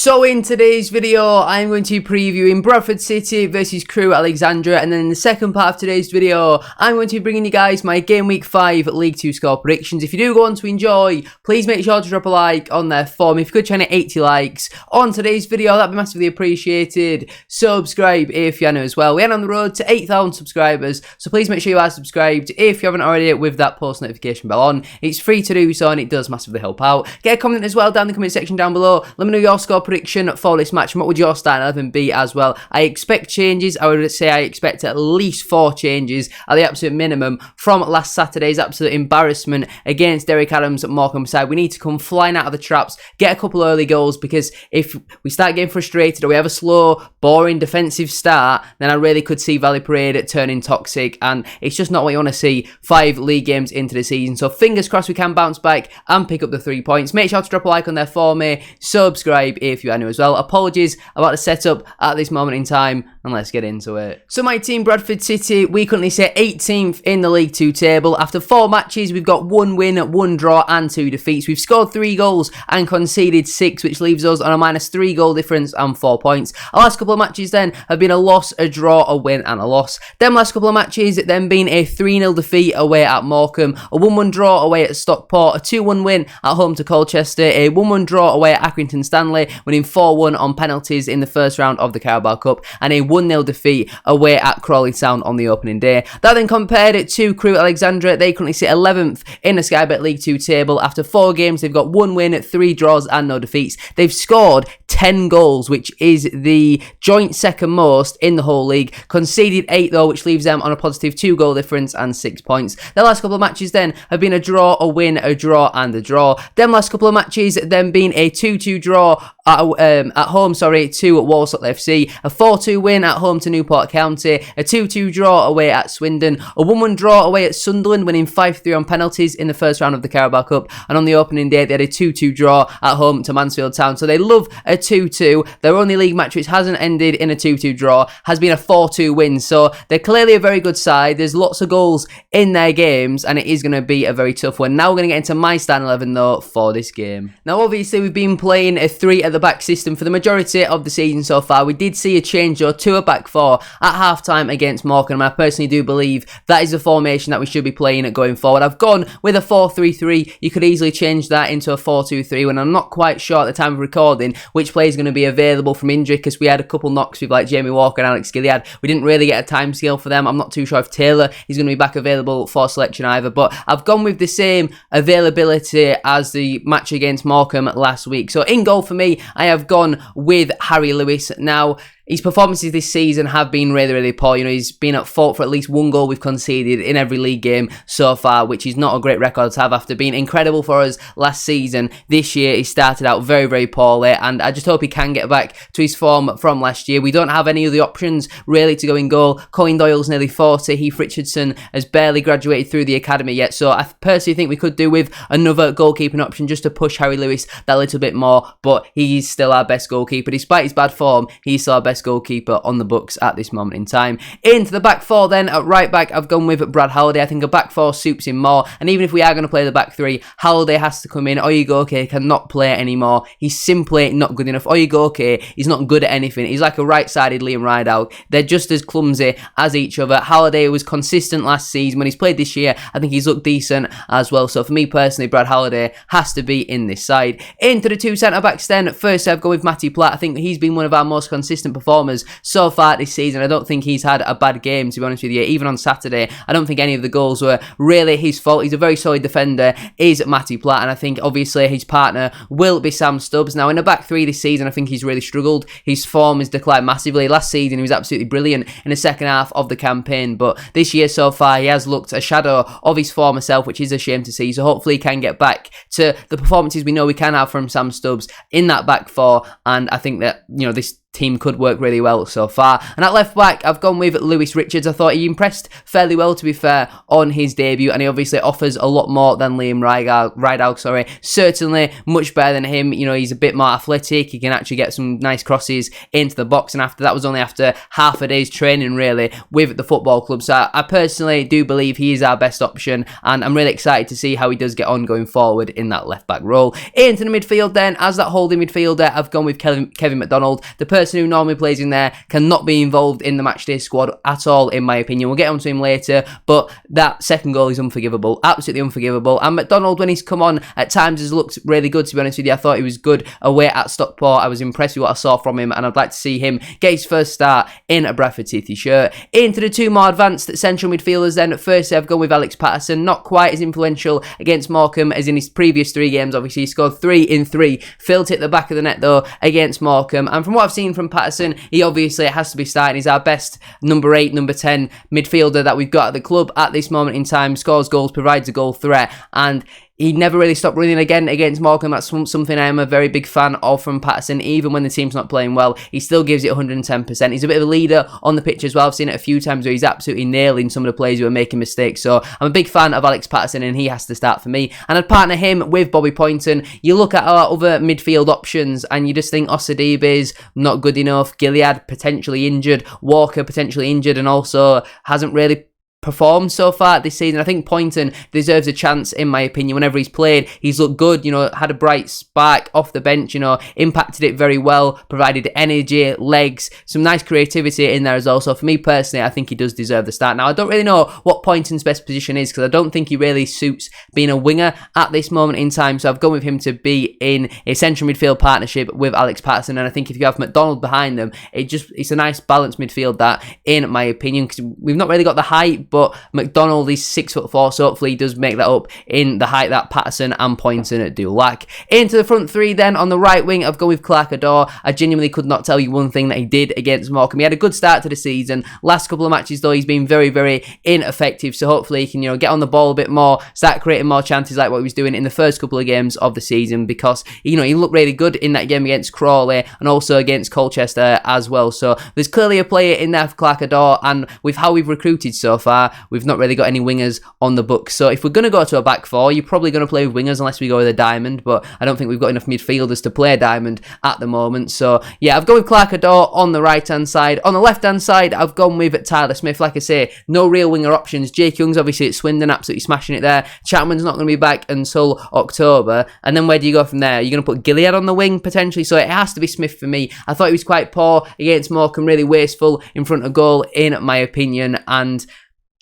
So in today's video, I'm going to be previewing Bradford City versus Crewe Alexandra, and then in the second part of today's video, I'm going to be bringing you guys my Game Week 5 League 2 score predictions. If you do go on to enjoy, please make sure to drop a like on there for me. If you could try to 80 likes on today's video, that'd be massively appreciated. Subscribe if you're new as well. We're on the road to 8,000 subscribers, so please make sure you are subscribed if you haven't already with that post notification bell on. It's free to do so and it does massively help out. Get a comment as well down in the comment section down below. Let me know your score prediction for this match and what would your starting 11 be as well. I expect changes. I would say I expect at least 4 changes at the absolute minimum from last Saturday's absolute embarrassment against Derek Adams at Morecambe side. We need to come flying out of the traps, get a couple of early goals, because if we start getting frustrated or we have a slow, boring defensive start, then I really could see Valley Parade turning toxic, and it's just not what you want to see 5 league games into the season. So fingers crossed we can bounce back and pick up the 3 points. Make sure to drop a like on there for me. Subscribe if you are new as well. Apologies about the setup at this moment in time, and let's get into it. So my team, Bradford City, we currently sit 18th in the League 2 table. After 4 matches, we've got 1 win, 1 draw and 2 defeats. We've scored 3 goals and conceded 6, which leaves us on a -3 goal difference and 4 points. Our last couple of matches then have been a loss, a draw, a win and a loss. Them last couple of matches then been a 3-0 defeat away at Morecambe, a 1-1 draw away at Stockport, a 2-1 win at home to Colchester, a 1-1 draw away at Accrington Stanley, winning 4-1 on penalties in the first round of the Carabao Cup, and a 1-0 defeat away at Crawley Town on the opening day. That then compared it to Crewe Alexandra. They currently sit 11th in the Sky Bet League 2 table. After 4 games, they've got 1 win, 3 draws and no defeats. They've scored 10 goals, which is the joint second most in the whole league. Conceded 8 though, which leaves them on a positive 2 goal difference and 6 points. Their last couple of matches then have been a draw, a win, a draw and a draw. Them last couple of matches then been a 2-2 draw at home, to Walsall FC, a 4-2 win at home to Newport County, a 2-2 draw away at Swindon, a 1-1 draw away at Sunderland, winning 5-3 on penalties in the first round of the Carabao Cup, and on the opening day they had a 2-2 draw at home to Mansfield Town. So they love a 2-2. Their only league match which hasn't ended in a 2-2 draw has been a 4-2 win, so they're clearly a very good side. There's lots of goals in their games and it is going to be a very tough one. Now we're going to get into my starting 11 though for this game. Now obviously we've been playing a 3 at the back system for the majority of the season so far. We did see a change though to a back 4 at half time against Morecambe, and I personally do believe that is the formation that we should be playing going forward. I've gone with a 4-3-3. You could easily change that into a 4-2-3 when I'm not quite sure at the time of recording which player is going to be available from injury, because we had a couple knocks with like Jamie Walker and Alex Gilliard. We didn't really get a time scale for them. I'm not too sure if Taylor is going to be back available for selection either, but I've gone with the same availability as the match against Morecambe last week. So in goal for me, I have gone with Harry Lewis. Now, his performances this season have been really, really poor. You know, he's been at fault for at least 1 goal we've conceded in every league game so far, which is not a great record to have after being incredible for us last season. This year, he started out very, very poorly, and I just hope he can get back to his form from last year. We don't have any other options, really, to go in goal. Colin Doyle's nearly 40. Heath Richardson has barely graduated through the academy yet, so I personally think we could do with another goalkeeping option just to push Harry Lewis that little bit more, but he's still our best goalkeeper. Despite his bad form, he's still our best goalkeeper on the books at this moment in time. Into the back 4 then, at right back I've gone with Brad Halliday. I think a back 4 suits him more, and even if we are going to play the back 3, Halliday has to come in. Oyegoke cannot play anymore. He's simply not good enough. Oyegoke is not good at anything. He's like a right-sided Liam Rideout. They're just as clumsy as each other. Halliday was consistent last season. When he's played this year, I think he's looked decent as well. So for me personally, Brad Halliday has to be in this side. Into the 2 centre-backs then, first I've gone with Matty Platt. I think he's been one of our most consistent performers so far this season. I don't think he's had a bad game, to be honest with you. Even on Saturday, I don't think any of the goals were really his fault. He's a very solid defender, is Matty Platt, and I think obviously his partner will be Sam Stubbs. Now in the back 3 this season, I think he's really struggled. His form has declined massively. Last season he was absolutely brilliant in the second half of the campaign, but this year so far he has looked a shadow of his former self, which is a shame to see. So hopefully he can get back to the performances we know we can have from Sam Stubbs in that back 4, and I think that, you know, this team could work really well so far. And at left back, I've gone with Lewis Richards. I thought he impressed fairly well, to be fair, on his debut, and he obviously offers a lot more than Liam Rideout, certainly much better than him. You know, he's a bit more athletic, he can actually get some nice crosses into the box, and after that was only after half a day's training really with the football club. So I personally do believe he is our best option, and I'm really excited to see how he does get on going forward in that left back role. Into the midfield then, as that holding midfielder, I've gone with Kevin McDonald. The person who normally plays in there cannot be involved in the matchday squad at all, in my opinion. We'll get onto him later, but that second goal is unforgivable, absolutely unforgivable. And McDonald, when he's come on at times, has looked really good, to be honest with you. I thought he was good away at Stockport. I was impressed with what I saw from him, and I'd like to see him get his first start in a Bradford City shirt. Into the two more advanced central midfielders then. Firstly, I've gone with Alex Patterson. Not quite as influential against Morecambe as in his previous 3 games. Obviously, he scored 3 in 3. Failed to hit the back of the net though against Morecambe. And from what I've seen from Patterson, he obviously has to be starting. He's our best number 8, number 10 midfielder that we've got at the club at this moment in time. Scores goals, provides a goal threat, and he never really stopped running again against Morecambe. That's something I am a very big fan of from Patterson. Even when the team's not playing well, he still gives it 110%. He's a bit of a leader on the pitch as well. I've seen it a few times where he's absolutely nailing some of the players who are making mistakes. So I'm a big fan of Alex Patterson, and he has to start for me. And I'd partner him with Bobby Poynton. You look at our other midfield options and you just think Osadibe's not good enough. Gilead potentially injured. Walker potentially injured, and also hasn't really performed so far this season. I think Poynton deserves a chance, in my opinion. Whenever he's played, he's looked good, you know, had a bright spark off the bench, you know, impacted it very well, provided energy, legs, some nice creativity in there as well. So for me personally, I think he does deserve the start. Now, I don't really know what Poynton's best position is, because I don't think he really suits being a winger at this moment in time. So I've gone with him to be in a central midfield partnership with Alex Patterson. And I think if you have McDonald behind them, it's a nice balanced midfield, that, in my opinion, because we've not really got the height, but McDonald is 6'4", so hopefully he does make that up in the height that Patterson and Poynton do lack. Into the front three then, on the right wing, I've gone with Clark Adore. I genuinely could not tell you one thing that he did against Morecambe. He had a good start to the season. Last couple of matches though, he's been very, very ineffective, so hopefully he can, you know, get on the ball a bit more, start creating more chances like what he was doing in the first couple of games of the season, because, you know, he looked really good in that game against Crawley and also against Colchester as well. So there's clearly a player in there for Clark Adore, and with how we've recruited so far, we've not really got any wingers on the books. So if we're going to go to a back four, you're probably going to play with wingers unless we go with a diamond, but I don't think we've got enough midfielders to play a diamond at the moment. So yeah, I've gone with Clark Adore on the right hand side. On the left hand side, I've gone with Tyler Smith. Like I say, no real winger options. Jake Young's obviously at Swindon, absolutely smashing it there. Chapman's not going to be back until October, and then where do you go from there? You're going to put Gilead on the wing potentially, so it has to be Smith for me. I thought he was quite poor against Morecambe, really wasteful in front of goal in my opinion, and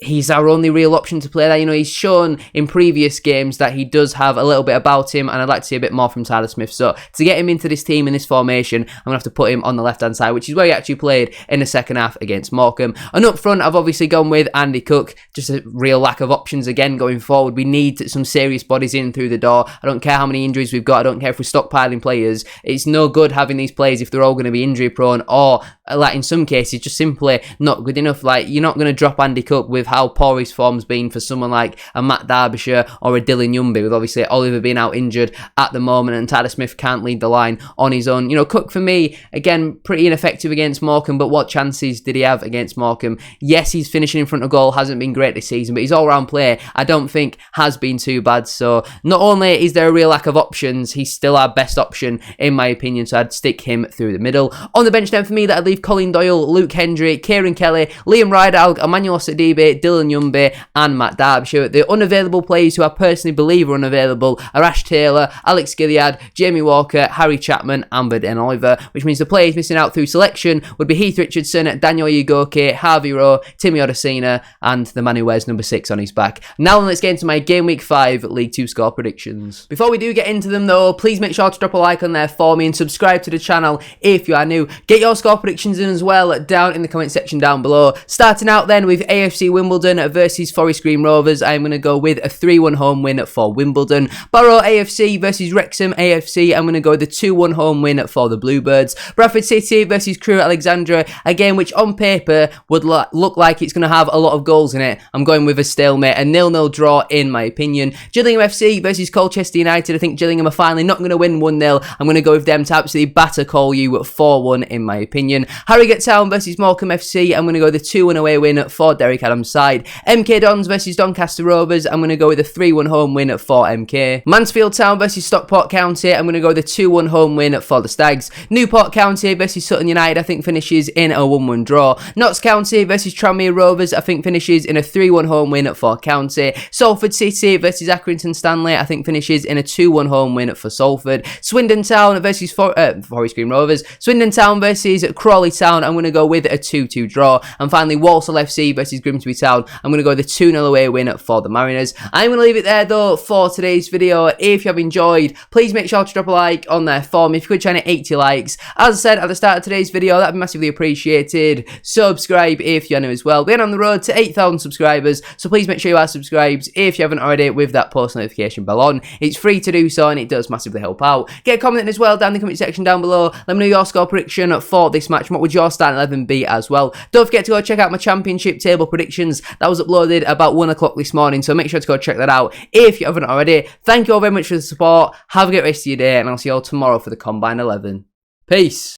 he's our only real option to play there. You know, he's shown in previous games that he does have a little bit about him, and I'd like to see a bit more from Tyler Smith. So to get him into this team, in this formation, I'm going to have to put him on the left-hand side, which is where he actually played in the second half against Morecambe. And up front, I've obviously gone with Andy Cook. Just a real lack of options again going forward. We need some serious bodies in through the door. I don't care how many injuries we've got. I don't care if we're stockpiling players. It's no good having these players if they're all going to be injury prone, or like in some cases just simply not good enough. Like, you're not going to drop Andy Cook with how poor his form's been for someone like a Matt Derbyshire or a Dylan Yumby, with obviously Oliver being out injured at the moment, and Tyler Smith can't lead the line on his own. You know, Cook for me, again, pretty ineffective against Morecambe, but what chances did he have against Morecambe? Yes, he's finishing in front of goal, hasn't been great this season, but his all-round play, I don't think, has been too bad. So not only is there a real lack of options, he's still our best option in my opinion, so I'd stick him through the middle. On the bench then for me, that I'd leave Colin Doyle, Luke Hendry, Kieran Kelly, Liam Rideout, Emmanuel Sadibe, Dylan Yumby and Matt Derbyshire. The unavailable players who I personally believe are unavailable are Ash Taylor, Alex Gilead, Jamie Walker, Harry Chapman and Verden Oliver, which means the players missing out through selection would be Heath Richardson, Daniel Ugoke, Harvey Rowe, Timmy Odesina and the man who wears number 6 on his back. Now let's get into my Game Week 5 League 2 score predictions. Before we do get into them though, please make sure to drop a like on there for me and subscribe to the channel if you are new. Get your score predictions in as well down in the comment section down below. Starting out then with AFC Wimbledon versus Forest Green Rovers, I'm going to go with a 3-1 home win for Wimbledon. Barrow AFC versus Wrexham AFC, I'm going to go with a 2-1 home win for the Bluebirds. Bradford City versus Crewe Alexandra, a game which on paper would look like it's going to have a lot of goals in it. I'm going with a stalemate, a 0-0 draw in my opinion. Gillingham FC versus Colchester United, I think Gillingham are finally not going to win 1-0. I'm going to go with them to absolutely batter call you 4-1 in my opinion. Harrogate Town versus Morecambe FC, I'm going to go with a 2-1 away win for Derek Adams' side. MK Dons versus Doncaster Rovers, I'm going to go with a 3-1 home win for MK. Mansfield Town versus Stockport County, I'm going to go with a 2-1 home win for the Stags. Newport County versus Sutton United, I think finishes in a 1-1 draw. Notts County versus Tranmere Rovers, I think finishes in a 3-1 home win for County. Salford City versus Accrington Stanley, I think finishes in a 2-1 home win for Salford. Swindon Town versus Forest Green Rovers. Swindon Town versus Crawley Town, I'm going to go with a 2-2 draw. And finally, Walsall FC versus Grimsby Town, I'm going to go with a 2-0 away win for the Mariners. I'm going to leave it there though for today's video. If you have enjoyed, please make sure to drop a like on there for me. If you could try to 80 likes. As I said at the start of today's video, that'd be massively appreciated. Subscribe if you're new as well. We're on the road to 8,000 subscribers, so please make sure you are subscribed if you haven't already with that post notification bell on. It's free to do so and it does massively help out. Get a comment as well down in the comment section down below. Let me know your score prediction for this match and what would your starting 11 be as well. Don't forget to go check out my championship table predictions. That was uploaded about 1 o'clock this morning, so make sure to go check that out if you haven't already. Thank you all very much for the support. Have a great rest of your day and I'll see you all tomorrow for the Combine 11. Peace.